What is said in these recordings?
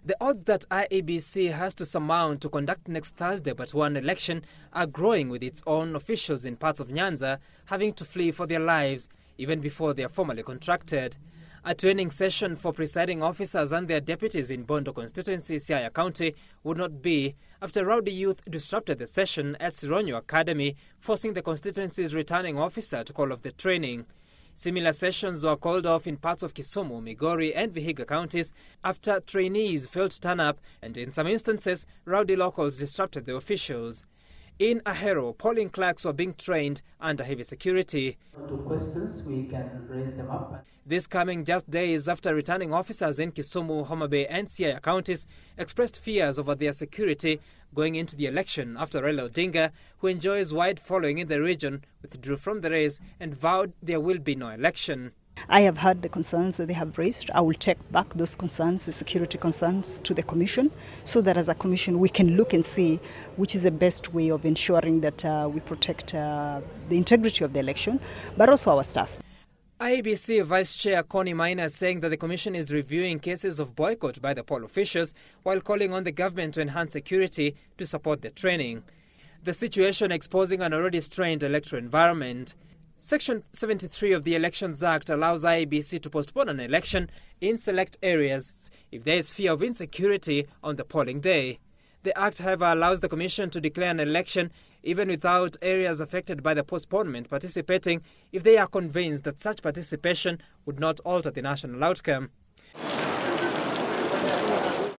The odds that IEBC has to surmount to conduct next Thursday but one election are growing, with its own officials in parts of Nyanza having to flee for their lives even before they are formally contracted. A training session for presiding officers and their deputies in Bondo constituency, Siaya County, would not be after rowdy youth disrupted the session at Sironyo Academy, forcing the constituency's returning officer to call off the training. Similar sessions were called off in parts of Kisumu, Migori and Vihiga counties after trainees failed to turn up, and in some instances, rowdy locals disrupted the officials. In Ahero, polling clerks were being trained under heavy security. To questions, we can raise them up. This coming just days after returning officers in Kisumu, Homa Bay and Siaya counties expressed fears over their security going into the election after Raila Odinga, who enjoys wide following in the region, withdrew from the race and vowed there will be no election. I have heard the concerns that they have raised. I will take back those concerns, the security concerns, to the Commission, so that as a Commission we can look and see which is the best way of ensuring that we protect the integrity of the election, but also our staff. IEBC Vice Chair Cornie Maina is saying that the Commission is reviewing cases of boycott by the poll officials while calling on the government to enhance security to support the training. The situation exposing an already strained electoral environment. Section 73 of the Elections Act allows IEBC to postpone an election in select areas if there is fear of insecurity on the polling day. The Act, however, allows the Commission to declare an election even without areas affected by the postponement participating if they are convinced that such participation would not alter the national outcome.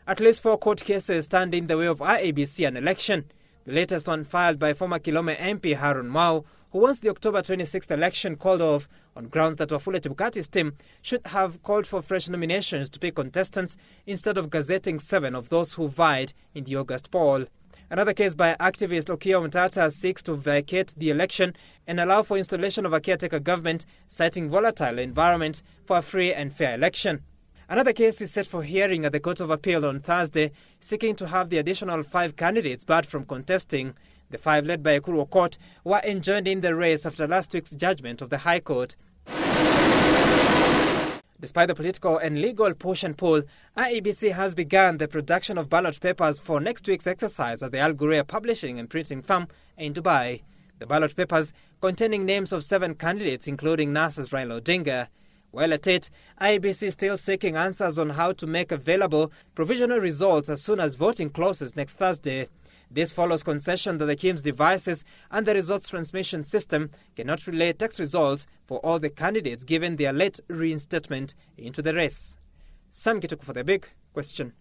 At least 4 court cases stand in the way of IEBC an election. The latest one filed by former Kilome MP Harun Mau, who wants the October 26th election called off on grounds that Wafula Chebukati's team should have called for fresh nominations to pick contestants instead of gazetting 7 of those who vied in the August poll. Another case by activist Okiya Mtata seeks to vacate the election and allow for installation of a caretaker government, citing volatile environment for a free and fair election. Another case is set for hearing at the Court of Appeal on Thursday, seeking to have the additional 5 candidates barred from contesting. The 5 led by Ekuru Court were enjoined in the race after last week's judgment of the High Court. Despite the political and legal push and pull, IEBC has begun the production of ballot papers for next week's exercise at the Al Ghurair Publishing and Printing Firm in Dubai. The ballot papers, containing names of 7 candidates including NASA's Raila Odinga. While at it, IEBC is still seeking answers on how to make available provisional results as soon as voting closes next Thursday. This follows concession that the KIEMS devices and the results transmission system cannot relay text results for all the candidates given their late reinstatement into the race. Sam Kituku for The Big Question.